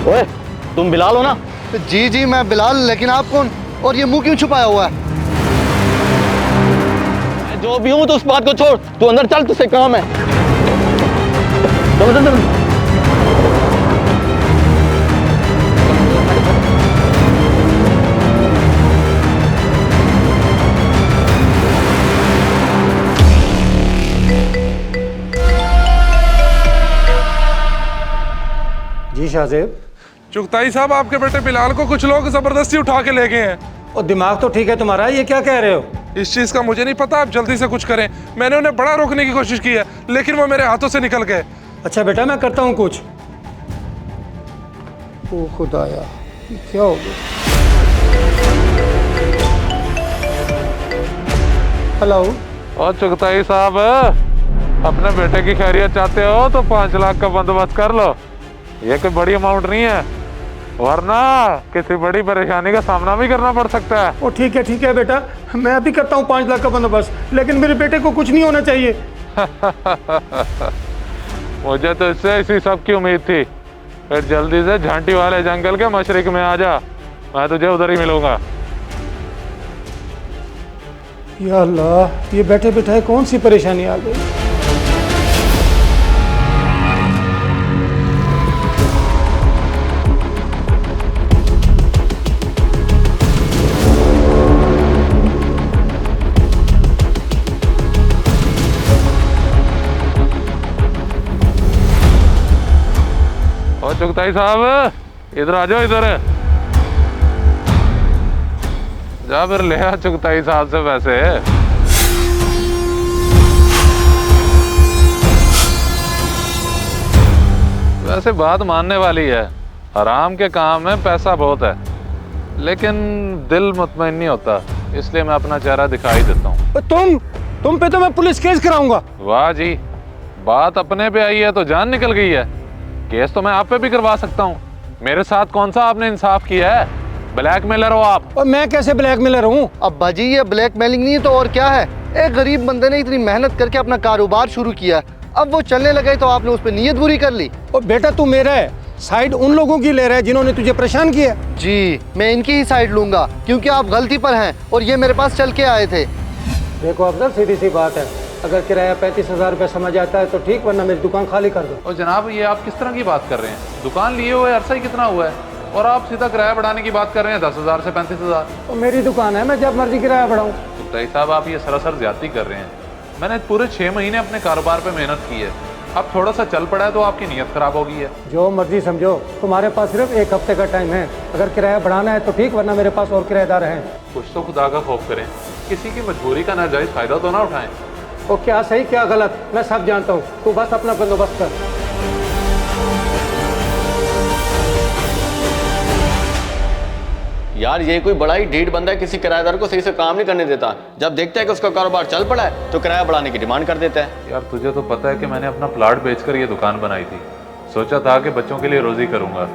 ओए, तुम बिलाल हो ना? जी जी मैं बिलाल, लेकिन आप कौन और ये मुंह क्यों छुपाया हुआ है? मैं जो भी हूँ तो उस बात को छोड़, तू अंदर चल, तुझसे काम है। चल चल चल। जी शाहजेब। चुगताई साहब, आपके बेटे बिलाल को कुछ लोग जबरदस्ती उठा के ले गए हैं। और दिमाग तो ठीक है तुम्हारा, ये क्या कह रहे हो? इस चीज का मुझे नहीं पता, आप जल्दी से कुछ करें। मैंने उन्हें बड़ा रोकने की कोशिश की है, लेकिन वो मेरे हाथों से निकल गए। अच्छा बेटा, मैं करता हूँ कुछ। ओ खुदाया, ये क्या हो गया? हेलो। और चुगताई साहब, अपने बेटे की खैरियत चाहते हो तो 5 लाख का बंदोबस्त कर लो। ये कोई बड़ी अमाउंट नहीं है, वरना किसी बड़ी परेशानी का सामना भी करना पड़ सकता है। ओ ठीक है बेटा, मैं अभी करता हूँ 5 लाख का बंदोबस्त, लेकिन मेरे बेटे को कुछ नहीं होना चाहिए। मुझे तो इससे इसी सब की उम्मीद थी। फिर जल्दी से झांटी वाले जंगल के मशरिक में आ जा, मैं तुझे उधर ही मिलूंगा। या अल्लाह, ये बैठे बैठाए कौन सी परेशानी आ गई? और चुगताई साहब, इधर आ जाओ, इधर जा, फिर ले आ चुगताई साहब से पैसे। वैसे बात मानने वाली है, हराम के काम में पैसा बहुत है, लेकिन दिल मुतमईन नहीं होता, इसलिए मैं अपना चेहरा दिखाई देता हूँ। तुम पे तो मैं पुलिस केस कराऊंगा। वाह जी, बात अपने पे आई है तो जान निकल गई है। केस तो मैं आप पे भी करवा सकता हूँ। मेरे साथ कौन सा आपने इंसाफ किया है? ब्लैकमेलर हो आप। और मैं कैसे ब्लैकमेलर हूँ? अब्बा जी, ये ब्लैकमेलिंग नहीं है तो और क्या है? एक गरीब बंदे ने इतनी मेहनत करके अपना कारोबार शुरू किया, अब वो चलने लगे तो आपने उस पर नीयत बुरी कर ली। और बेटा तू मेरा है, साइड उन लोगों की ले रहा है जिन्होंने तुझे परेशान किया। जी, मैं इनकी ही साइड लूंगा, क्योंकि आप गलती पर हैं और ये मेरे पास चल के आए थे। देखो अफजल, सीधी सी बात है, अगर किराया 35,000 रुपये समझ आता है तो ठीक, वरना मेरी दुकान खाली कर दो। और जनाब, ये आप किस तरह की बात कर रहे हैं? दुकान लिए हुए अरसा ही कितना हुआ है, और आप सीधा किराया बढ़ाने की बात कर रहे हैं 10,000 से 35,000। तो मेरी दुकान है, मैं जब मर्जी किराया बढ़ाऊँ। चुगताई साहब, आप ये सरासर ज्यादती कर रहे हैं। मैंने पूरे 6 महीने अपने कारोबार पे मेहनत की है, अब थोड़ा सा चल पड़ा है तो आपकी नीयत खराब हो गई है। जो मर्जी समझो, तुम्हारे पास सिर्फ 1 हफ्ते का टाइम है। अगर किराया बढ़ाना है तो ठीक, वरना मेरे पास और किराएदार हैं। कुछ तो खुदा का खौफ करें, किसी की मजबूरी का नाजायज फायदा तो ना उठाएं। तो क्या सही क्या गलत मैं सब जानता हूँ, तू बस अपना बंदोबस्त कर। यार, ये कोई बड़ा ही ढीठ बंदा है, किसी किराएदार को सही से काम नहीं करने देता। जब देखता है कि उसका कारोबार चल पड़ा है तो किराया बढ़ाने की डिमांड कर देता है। यार, तुझे तो पता है कि मैंने अपना प्लाट बेचकर ये दुकान बनाई थी। सोचा था कि बच्चों के लिए रोजी करूंगा,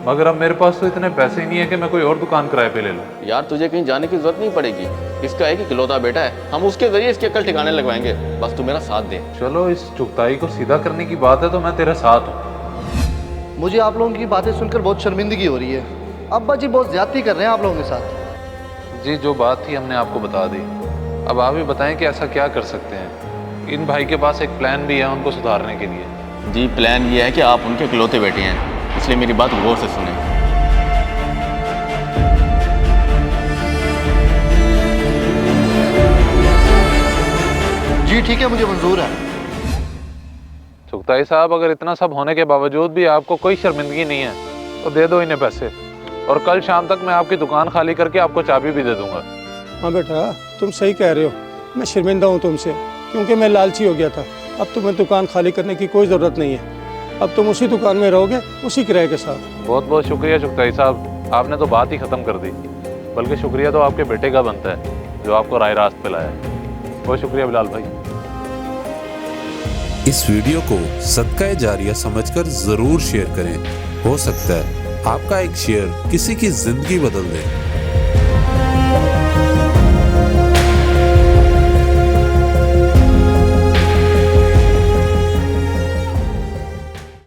मगर अब मेरे पास तो इतने पैसे ही नहीं है कि मैं कोई और दुकान किराए पे ले लूं। यार, तुझे कहीं जाने की जरूरत नहीं पड़ेगी, इसका एक इकलौता बेटा है, हम उसके जरिए इसकी अक्ल ठिकाने लगवाएंगे, बस तू मेरा साथ दे। चलो, इस चुगताई को सीधा करने की बात है तो मैं तेरे साथ हूँ। मुझे आप लोगों की बातें सुनकर बहुत शर्मिंदगी हो रही है। अब्बा जी बहुत ज्यादती कर रहे हैं आप लोगों के साथ। जी, जो बात थी हमने आपको बता दी, अब आप ही बताएं कि ऐसा क्या कर सकते हैं। इन भाई के पास एक प्लान भी है उनको सुधारने के लिए। जी, प्लान ये है कि आप उनके इकलौते बेटे हैं, इसलिए मेरी बात गौर से सुने। जी ठीक है, मुझे मंजूर है। चुगताई साहब, अगर इतना सब होने के बावजूद भी आपको कोई शर्मिंदगी नहीं है तो दे दो इन्हें पैसे, और कल शाम तक मैं आपकी दुकान खाली करके आपको चाबी भी दे दूंगा। हाँ बेटा, तुम सही कह रहे हो, मैं शर्मिंदा हूँ तुमसे, क्योंकि मैं लालची हो गया था। अब तुम्हें दुकान खाली करने की कोई ज़रूरत नहीं है, अब तुम उसी दुकान में रहोगे, उसी किराए के साथ। बहुत बहुत शुक्रिया चुगताई साहब, आपने तो बात ही ख़त्म कर दी। बल्कि शुक्रिया तो आपके बेटे का बनता है जो आपको राह रास्त पे लाया है। बहुत शुक्रिया बिलाल भाई। इस वीडियो को सदका जारिया समझकर ज़रूर शेयर करें, हो सकता है आपका एक शेयर किसी की ज़िंदगी बदल दे।